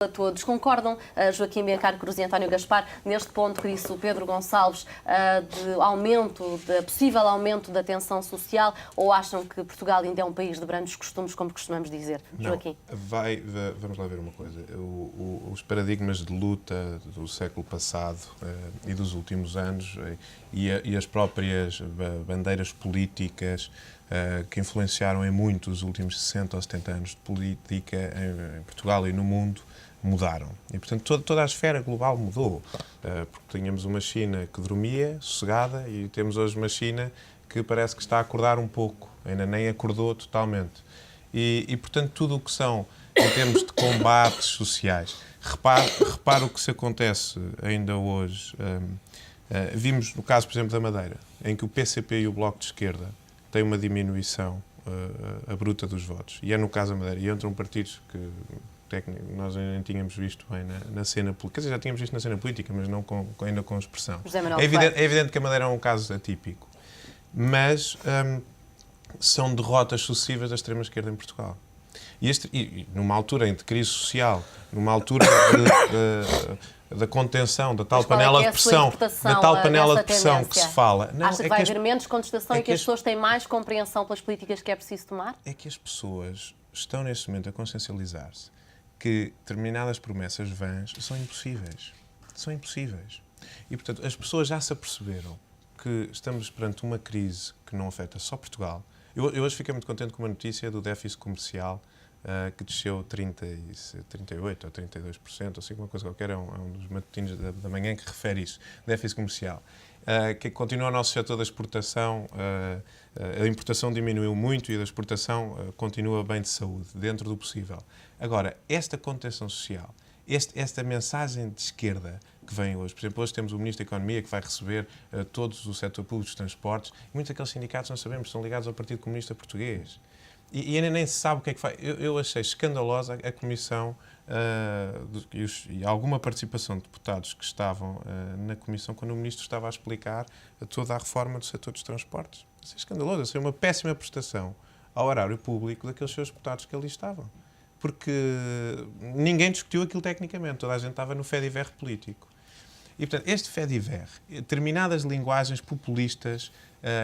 a todos. Concordam, Joaquim Biancar Cruz e António Gaspar, neste ponto que disse o Pedro Gonçalves, de possível aumento da tensão social, ou acham que Portugal ainda é um país de brandos costumes, como costumamos dizer? Não, Joaquim? Vamos lá ver uma coisa. Os paradigmas de luta do século passado e dos últimos anos e as próprias bandeiras políticas que influenciaram em muito os últimos 60 ou 70 anos de política em Portugal e no mundo mudaram. E, portanto, toda a esfera global mudou. Porque tínhamos uma China que dormia, sossegada, e temos hoje uma China que parece que está a acordar um pouco. Ainda nem acordou totalmente. E portanto, tudo o que são, em termos de combates sociais, repare o que se acontece ainda hoje. Vimos no caso, por exemplo, da Madeira, em que o PCP e o Bloco de Esquerda têm uma diminuição abrupta dos votos. E é no caso da Madeira. E entram partidos que nós ainda não tínhamos visto bem na cena política. Quer dizer, já tínhamos visto na cena política, mas não ainda com expressão. É evidente que a Madeira é um caso atípico. Mas são derrotas sucessivas da extrema-esquerda em Portugal. E numa altura de crise social, numa altura da contenção, da tal panela de pressão, que se fala. Não, acha que vai haver menos contestação e que as pessoas têm mais compreensão pelas políticas que é preciso tomar? É que as pessoas estão neste momento a consciencializar-se que determinadas promessas vãs são impossíveis. São impossíveis. E, portanto, as pessoas já se aperceberam que estamos perante uma crise que não afeta só Portugal. Eu hoje fiquei muito contente com uma notícia do déficit comercial que desceu 38% ou 32%, ou assim, uma coisa qualquer, é um dos matutinos da manhã que refere isso, déficit comercial. Que continua o nosso setor da exportação, a importação diminuiu muito e a exportação continua bem de saúde, dentro do possível. Agora, esta contenção social, esta mensagem de esquerda que vem hoje, por exemplo, hoje temos o Ministro da Economia que vai receber todos o setor público dos transportes, e muitos daqueles sindicatos, não sabemos, são ligados ao Partido Comunista Português. E ainda nem se sabe o que é que faz. Eu achei escandalosa a Comissão e alguma participação de deputados que estavam na Comissão quando o Ministro estava a explicar toda a reforma do setor dos transportes. Isso é escandaloso, isso é uma péssima prestação ao erário público daqueles seus deputados que ali estavam. Porque ninguém discutiu aquilo tecnicamente, toda a gente estava no fait-divers político. E, portanto, este fait-divers, determinadas linguagens populistas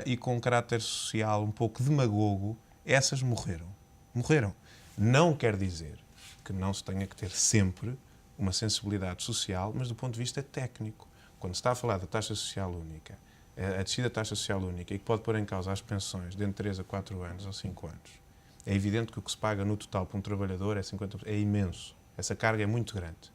e com um caráter social um pouco demagogo, essas morreram. Morreram. Não quer dizer que não se tenha que ter sempre uma sensibilidade social, mas do ponto de vista técnico. Quando se está a falar da taxa social única, a descida da taxa social única, e que pode pôr em causa as pensões de entre 3 a 4 anos ou 5 anos, é evidente que o que se paga no total para um trabalhador é 50%. É imenso. Essa carga é muito grande.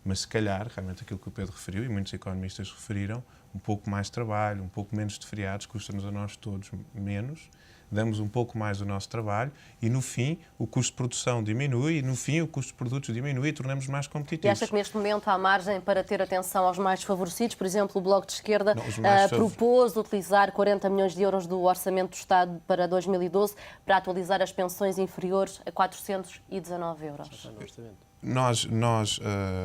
Mas, se calhar, realmente aquilo que o Pedro referiu, e muitos economistas referiram, um pouco mais de trabalho, um pouco menos de feriados, custa-nos a nós todos menos, damos um pouco mais do nosso trabalho e, no fim, o custo de produção diminui e, no fim, o custo de produtos diminui e tornamos mais competitivos. E acha que neste momento há margem para ter atenção aos mais favorecidos? Por exemplo, o Bloco de Esquerda propôs utilizar 40 milhões de euros do Orçamento do Estado para 2012 para atualizar as pensões inferiores a 419 euros. Já está no orçamento.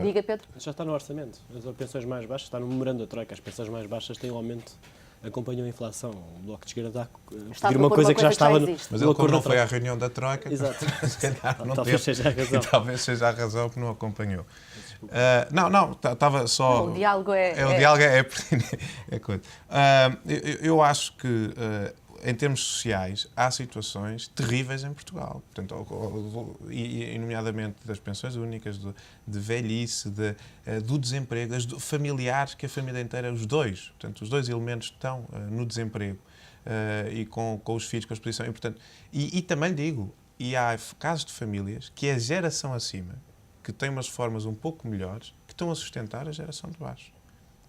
Diga, Pedro. Já está no orçamento. As pensões mais baixas, está no memorando da Troika, as pensões mais baixas têm um aumento, acompanham a inflação. O Bloco de Esquerda está a pedir uma coisa que já estava no Mas ele, como não foi à reunião da Troika, exato. Se calhar não talvez seja a razão. Talvez seja a razão que não acompanhou. Estava só... Não, o diálogo o diálogo é coisa. Eu acho que, em termos sociais, há situações terríveis em Portugal. Portanto, e nomeadamente das pensões únicas, de velhice, do desemprego, familiares, que a família inteira, os dois elementos estão no desemprego e com os filhos, com a exposição. E, portanto, e também digo, e há casos de famílias que a geração acima, que tem umas formas um pouco melhores, que estão a sustentar a geração de baixo.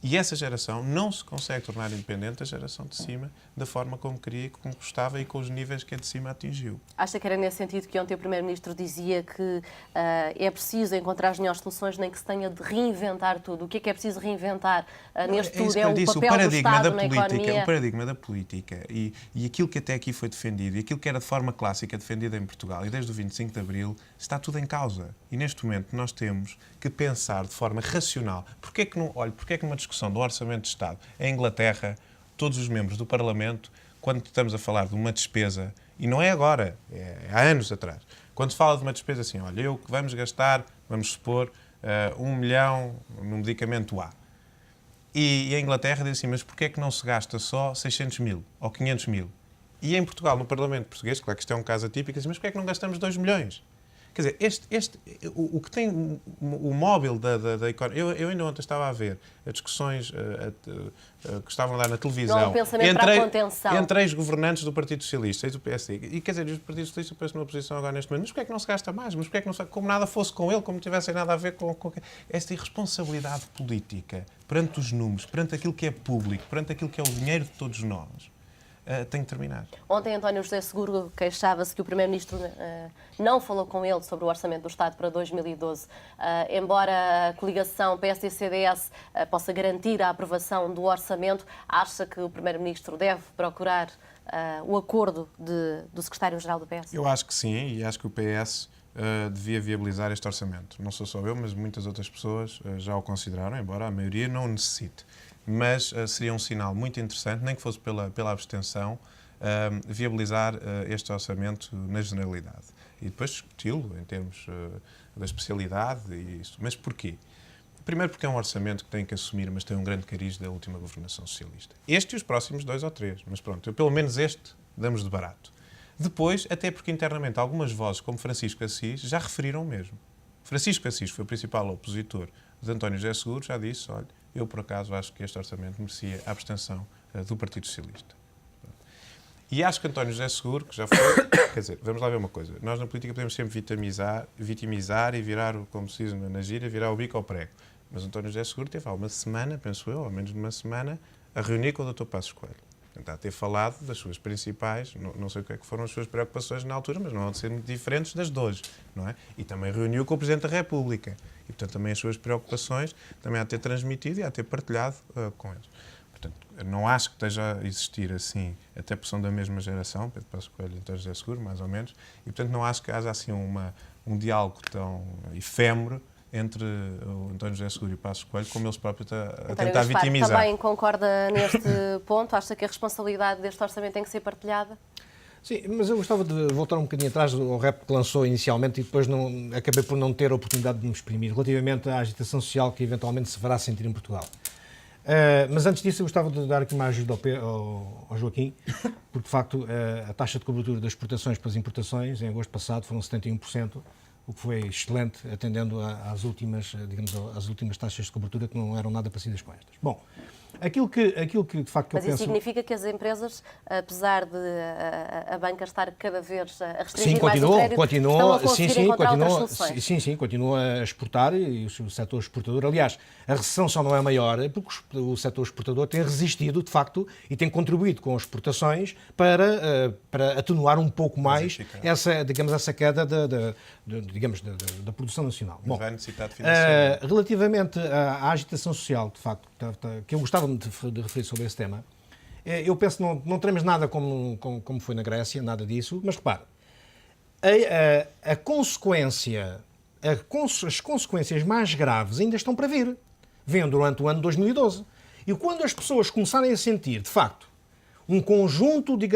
E essa geração não se consegue tornar independente da geração de cima da forma como queria, como gostava e com os níveis que a de cima atingiu. Acha que era nesse sentido que ontem o Primeiro-Ministro dizia que é preciso encontrar as melhores soluções, nem que se tenha de reinventar tudo? O que é preciso reinventar neste tudo? É o papel do Estado na economia? O paradigma da política e aquilo que até aqui foi defendido e aquilo que era de forma clássica defendido em Portugal e desde o 25 de Abril está tudo em causa. E neste momento nós temos que pensar de forma racional. Porquê que numa discussão do Orçamento de Estado em Inglaterra, todos os membros do Parlamento, quando estamos a falar de uma despesa, e não é agora, é há anos atrás, quando se fala de uma despesa assim, olha, vamos gastar, vamos supor, 1 milhão no medicamento A. E a Inglaterra diz assim, mas porquê é que não se gasta só 600 mil ou 500 mil? E em Portugal, no Parlamento Português, claro que isto é um caso atípico, diz, mas porquê é que não gastamos 2 milhões? Quer dizer, o que tem o móvel da economia... Eu ainda ontem estava a ver as discussões que estavam a dar na televisão não, pensamento para a contenção. entre ex-governantes do Partido Socialista e do PSD. E quer dizer, os Partidos Socialistas parecem numa posição agora neste momento. Mas porquê é que não se gasta mais? Mas porquê é que não se... Como nada fosse com ele, como não tivesse nada a ver com... Esta irresponsabilidade política perante os números, perante aquilo que é público, perante aquilo que é o dinheiro de todos nós, tem que terminar. Ontem António José Seguro queixava-se que o Primeiro-Ministro não falou com ele sobre o Orçamento do Estado para 2012. Embora a coligação PSD-CDS possa garantir a aprovação do Orçamento, acha que o Primeiro-Ministro deve procurar o acordo do Secretário-Geral do PS? Eu acho que sim, e acho que o PS devia viabilizar este orçamento. Não sou só eu, mas muitas outras pessoas já o consideraram, embora a maioria não o necessite. Mas seria um sinal muito interessante, nem que fosse pela abstenção, viabilizar este orçamento na generalidade. E depois discuti-lo em termos da especialidade e isso. Mas porquê? Primeiro porque é um orçamento que tem que assumir, mas tem um grande cariz da última governação socialista. Este e os próximos 2 ou 3. Mas pronto, pelo menos este damos de barato. Depois, até porque internamente algumas vozes, como Francisco Assis, já referiram o mesmo. Francisco Assis foi o principal opositor de António José Seguro, já disse, olha, eu por acaso acho que este orçamento merecia a abstenção do Partido Socialista. E acho que António José Seguro, que já foi... Quer dizer, vamos lá ver uma coisa. Nós na política podemos sempre vitimizar e virar, como se diz na gíria, virar o bico ao prego. Mas António José Seguro teve há uma semana, penso eu, ao menos numa semana, a reunir com o Dr. Passos Coelho. Tentar ter falado das suas principais, não sei o que é que foram as suas preocupações na altura, mas não vão ser muito diferentes das de hoje, não é? E também reuniu com o Presidente da República. E, portanto, também as suas preocupações também há de ter transmitido e há de ter partilhado com eles. Portanto, não acho que esteja a existir assim, até porque são da mesma geração, Pedro Passos Coelho e António José Seguro, mais ou menos, e, portanto, não acho que haja assim um diálogo tão efêmero entre o António José Seguro e o Passos Coelho, como eles próprios a tentar vitimizar. Também concorda neste ponto? Acha que a responsabilidade deste orçamento tem que ser partilhada? Sim, mas eu gostava de voltar um bocadinho atrás ao rap que lançou inicialmente e depois acabei por não ter a oportunidade de me exprimir, relativamente à agitação social que eventualmente se fará sentir em Portugal. Mas antes disso eu gostava de dar aqui uma ajuda ao Joaquim, porque de facto a taxa de cobertura das exportações para as importações em agosto passado foram 71%, o que foi excelente, atendendo às últimas, digamos, às últimas taxas de cobertura que não eram nada parecidas com estas. Bom, aquilo que de facto eu penso... Mas isso significa que as empresas, apesar de a banca estar cada vez a restringir mais o crédito, estão a conseguir encontrar outras soluções? Sim, continua a exportar e o setor exportador. Aliás, a recessão só não é maior porque o setor exportador tem resistido, de facto, e tem contribuído com as exportações para atenuar um pouco mais essa queda da produção nacional. Bom, vai necessitar de financiamento. Relativamente à agitação social, de facto, que eu gostava de referir sobre esse tema, eu penso que não teremos nada como foi na Grécia, nada disso, mas repare, as consequências mais graves ainda estão para vir. Vêm durante o ano de 2012. E quando as pessoas começarem a sentir, de facto, um conjunto de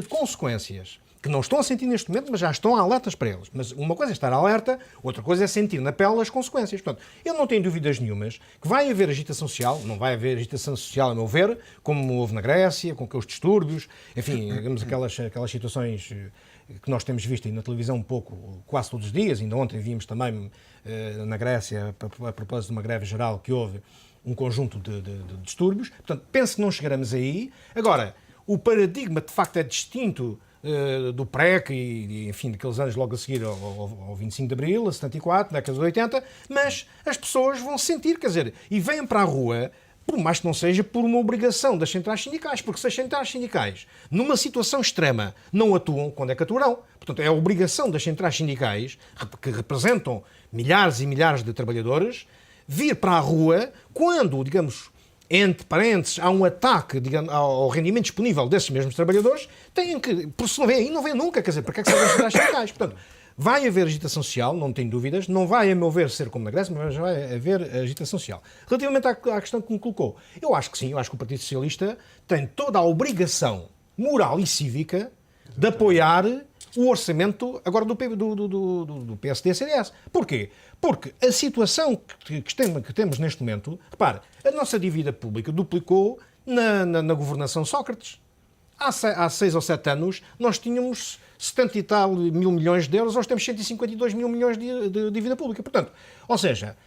consequências que não estão a sentir neste momento, mas já estão alertas para eles. Mas uma coisa é estar alerta, outra coisa é sentir na pele as consequências. Portanto, eu não tenho dúvidas nenhumas que vai haver agitação social, não vai haver agitação social, a meu ver, como houve na Grécia, com aqueles distúrbios, enfim, digamos, aquelas situações que nós temos visto aí na televisão um pouco, quase todos os dias. Ainda ontem vimos também na Grécia, a propósito de uma greve geral que houve, um conjunto de distúrbios. Portanto, penso que não chegaremos aí. Agora, o paradigma, de facto, é distinto do PREC e, enfim, daqueles anos logo a seguir ao 25 de Abril, a 74, na década de 80, mas as pessoas vão sentir, quer dizer, e vêm para a rua, por mais que não seja por uma obrigação das centrais sindicais, porque se as centrais sindicais, numa situação extrema, não atuam, quando é que atuarão? Portanto, é a obrigação das centrais sindicais, que representam milhares e milhares de trabalhadores, vir para a rua quando, digamos, entre parênteses, há um ataque, digamos, ao rendimento disponível desses mesmos trabalhadores, têm que, por se não vem aí, não vem nunca, quer dizer, para que é que servem as centrais sindicais? Portanto, vai haver agitação social, não tenho dúvidas, não vai, a meu ver, ser como na Grécia, mas vai haver agitação social. Relativamente à questão que me colocou, eu acho que sim, eu acho que o Partido Socialista tem toda a obrigação moral e cívica de apoiar o orçamento agora do PSD-CDS. Porquê? Porque a situação que temos neste momento, repare, a nossa dívida pública duplicou na governação Sócrates. Há 6 ou 7 anos nós tínhamos 70 e tal mil milhões de euros, hoje temos 152 mil milhões de dívida pública. Portanto, ou seja,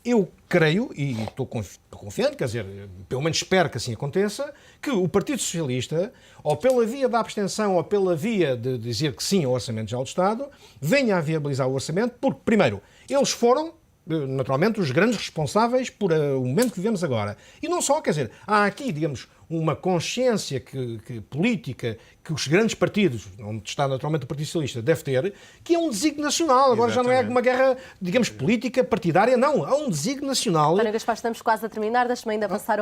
eu creio, e estou confiante, quer dizer, pelo menos espero que assim aconteça, que o Partido Socialista, ou pela via da abstenção, ou pela via de dizer que sim ao Orçamento Geral do Estado, venha a viabilizar o orçamento, porque, primeiro, eles foram, naturalmente, os grandes responsáveis por o momento que vivemos agora. E não só, quer dizer, há aqui, digamos, uma consciência política que os grandes partidos, onde está naturalmente o Partido Socialista, deve ter, que é um desígnio nacional. Agora já não é uma guerra, digamos, política, partidária, não. Há um desígnio nacional. António Gaspar, estamos quase a terminar. Deixe-me ainda passar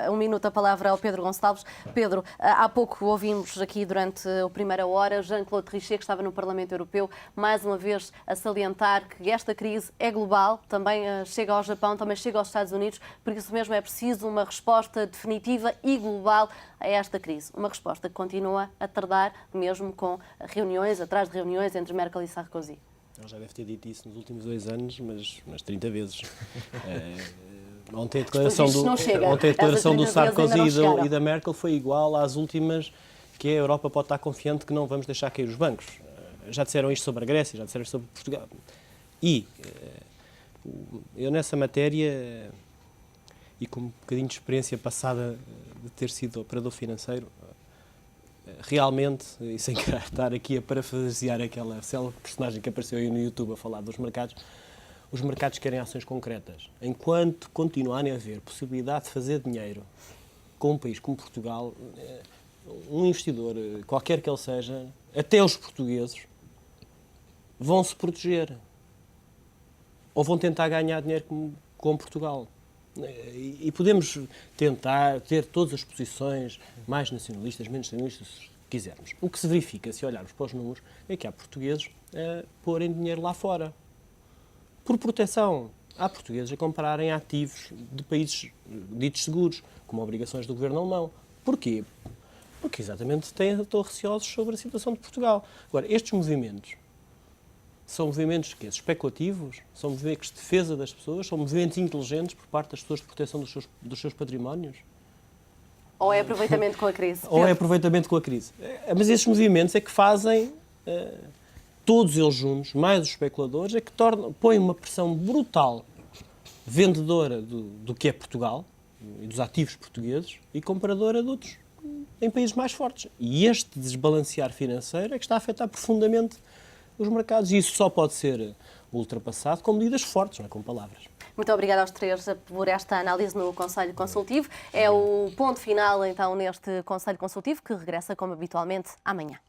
um minuto a palavra ao Pedro Gonçalves. Pedro, há pouco ouvimos aqui durante a primeira hora Jean-Claude Trichet, que estava no Parlamento Europeu, mais uma vez a salientar que esta crise é global, também chega ao Japão, também chega aos Estados Unidos, por isso mesmo é preciso uma resposta definitiva e global a esta crise. Uma resposta que continua a tardar, mesmo com reuniões, atrás de reuniões entre Merkel e Sarkozy. Ele já deve ter dito isso nos últimos 2 anos, mas 30 vezes. Ontem a declaração do Sarkozy e da Merkel foi igual às últimas, que a Europa pode estar confiante que não vamos deixar cair os bancos. Já disseram isto sobre a Grécia, já disseram isto sobre Portugal. E eu nessa matéria, e com um bocadinho de experiência passada de ter sido operador financeiro, realmente, e sem querer estar aqui a parafrasear aquela célebre personagem que apareceu aí no YouTube a falar dos mercados, os mercados querem ações concretas. Enquanto continuarem a haver possibilidade de fazer dinheiro com um país como Portugal, um investidor, qualquer que ele seja, até os portugueses, vão se proteger. Ou vão tentar ganhar dinheiro com Portugal. E podemos tentar ter todas as posições, mais nacionalistas, menos nacionalistas, se quisermos. O que se verifica, se olharmos para os números, é que há portugueses a porem dinheiro lá fora. Por proteção. Há portugueses a comprarem ativos de países ditos seguros, como obrigações do governo alemão. Porquê? Porque exatamente estão receosos sobre a situação de Portugal. Agora, estes movimentos são movimentos especulativos, são movimentos de defesa das pessoas, são movimentos inteligentes por parte das pessoas de proteção dos seus patrimónios? Ou é aproveitamento com a crise? Ou é aproveitamento com a crise. Mas esses movimentos é que fazem, todos eles juntos, mais os especuladores, é que põem uma pressão brutal vendedora do que é Portugal e dos ativos portugueses e compradora de outros em países mais fortes. E este desbalancear financeiro é que está a afetar profundamente os mercados. E isso só pode ser ultrapassado com medidas fortes, não é com palavras. Muito obrigada aos três por esta análise no Conselho Consultivo. É o ponto final, então, neste Conselho Consultivo, que regressa, como habitualmente, amanhã.